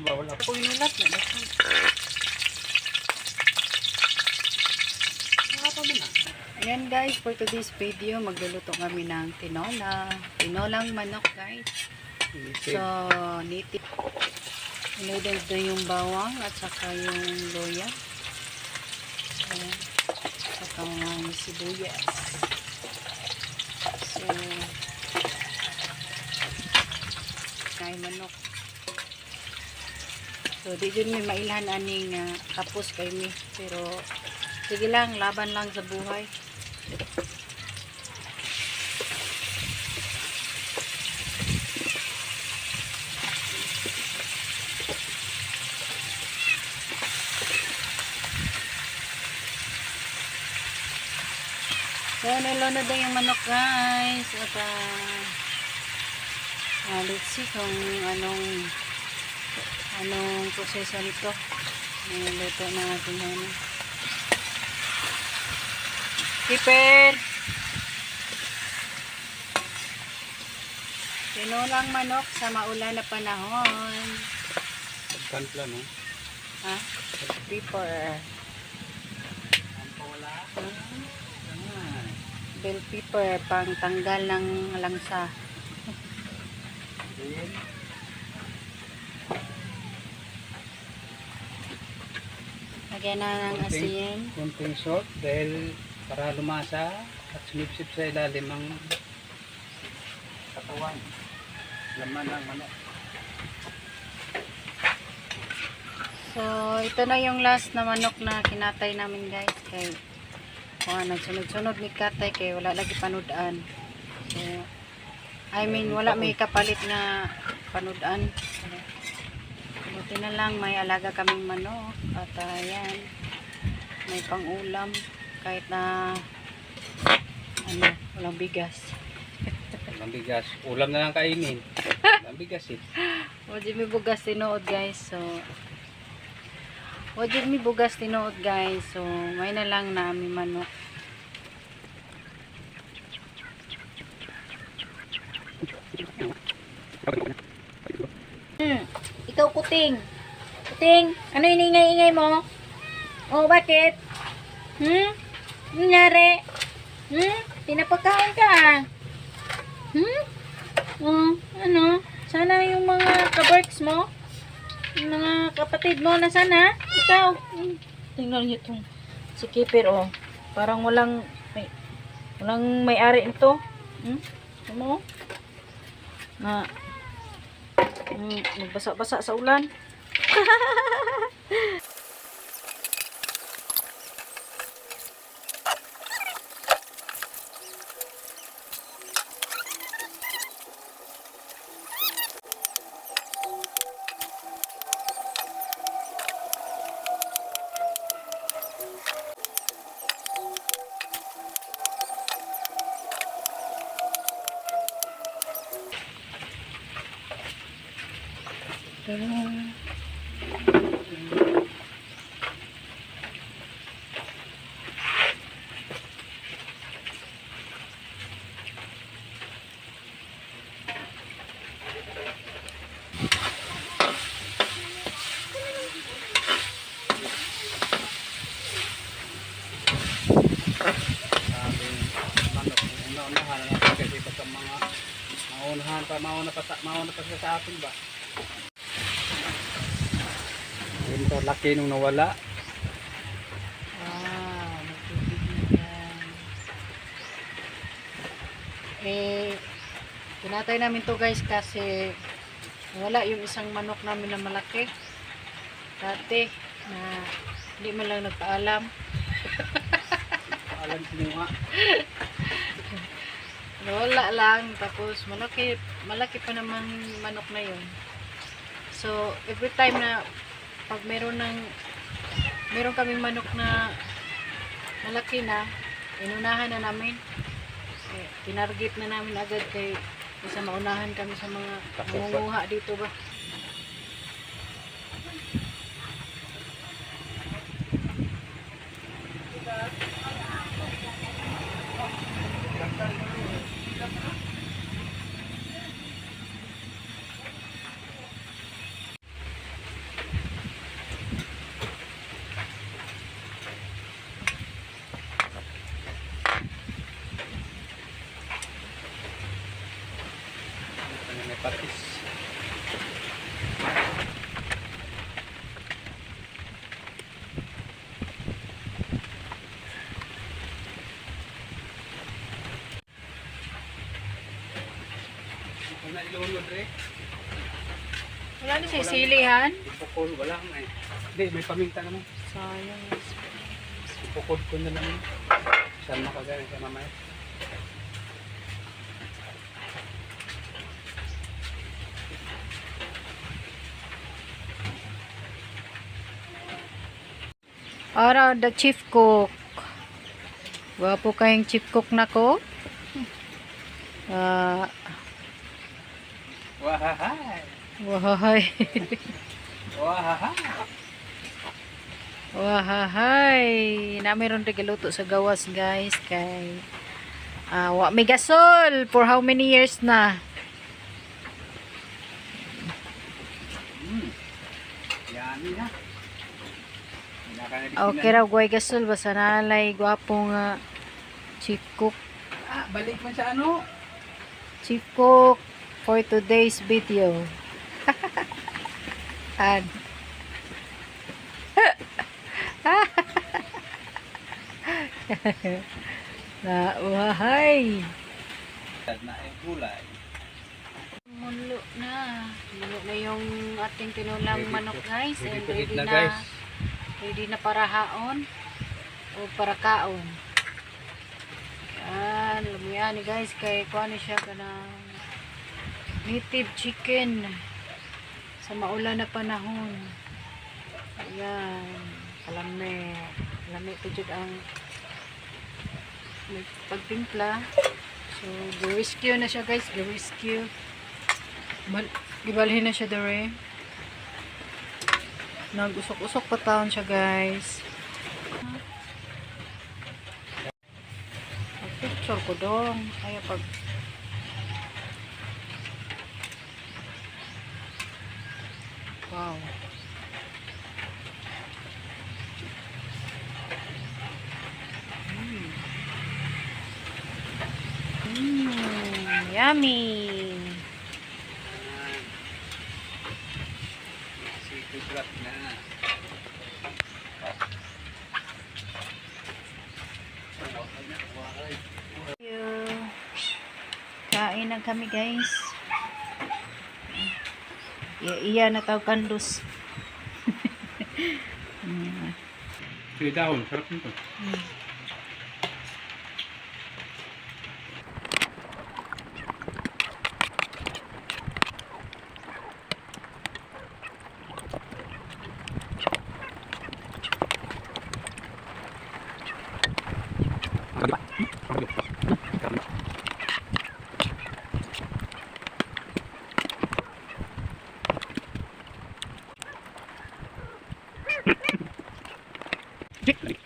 ba? Wala po inulat na. Wala pa ba na? Ayan guys, for today's video, magluluto kami ng tinola. Tinolang manok guys. So, native. Inudod na yung bawang at saka yung loya. Ayan. Saka yung sibuyas. So, kay manok. So, di dyan may mailhan aning kapos kay mi. Pero, sige lang, laban lang sa buhay. So, nilunod na yung manok guys. At, let's see kung anong proseso nito. Niluto na natin ano. Keeper! Tinolang manok sa maulan na panahon. Pagkantla, no? Ha? Pepper. Wala. Bell pepper, pang tanggal ng langsa. Then, Lagyan na ng asin. kunting salt dahil para lumasa at sumipsip sa ilalim ang katawan. Laman ng manok. So, ito na yung last na manok na kinatay namin guys. Kay, nagsunod-sunod ni katay kay wala lagi panudaan. So, I mean, wala may kapalit na panudaan. So, buti na lang may alaga kaming manok. At ayan, may pang-ulam. Kahit na, walang bigas. Walang bigas. Ulam na lang kainin. Walang bigas eh. Wajib may bugas tinuod guys. So, wajib may bugas tinuod guys. So, may na lang na aming manok. Ikaw kuting. Kuting, ano iningay-ingay mo? Oh, bakit? Nangyari? Pinapakain ka ah. Oh, ano? Sana yung mga kabarks mo, yung mga kapatid mo, nasaan ha? Ikaw. Tingnan niyo itong si Keeper, oh. Parang walang may-ari nito. Ano? Na, magbasa-basa sa ulan. Mauna pa siya sa atin ba? Yun to, laki nung nawala. Nagtutubig na yan. Tinatay namin to guys kasi wala yung isang manok namin na malaki. Dati na hindi man lang nagpaalam. Alam ko nga. Wala lang. Tapos malaki pa naman manok na yun. So, every time na pag meron kaming manok na malaki na, inunahan na namin. Tinarget na namin agad kay isa maunahan kami sa mga mangunguha dito ba. patis. Wala ilunod rin. Wala na siya silihan. Ipukol, wala nga eh. Hindi, may paminta naman. Sayang. Ipukod ko na naman. Saan makagaling sa mamaya? Ara, the chief cook. Wapo kayong chief cook na ko. Wahahay! Wahahay. Wahahay! Wahahay. Na mayroon regaluto sa gawas, guys. Kay wa may gasol for how many years na? Yummy na. Okay raw, guay gasol. Basta nalay, gwapong chief cook. Ah, balik mo sa ano? Chief cook for today's video. And na wahay. Na ay gulay. Mulo na. Mulo na yung ating tinulang manok, guys. And Ready ready na, na. guys. Ready na para haon o para kaon. Yan, lumiyan ni guys kay kuha ni siya kanang native chicken sa maulan na panahon. Ayan, kalame. Kalame ito dyan ang pagtimpla. So, gi-rescue na siya, guys. Gi-rescue. Gibalhin na siya dere. Nag-usok-usok pa taon siya, guys. Picture ko dong. Ay, pag wow. Yummy. Seafood wrap na. Kain na kami, guys. Iya na tawag kandos. Sige dahon, sarap nito. Dik.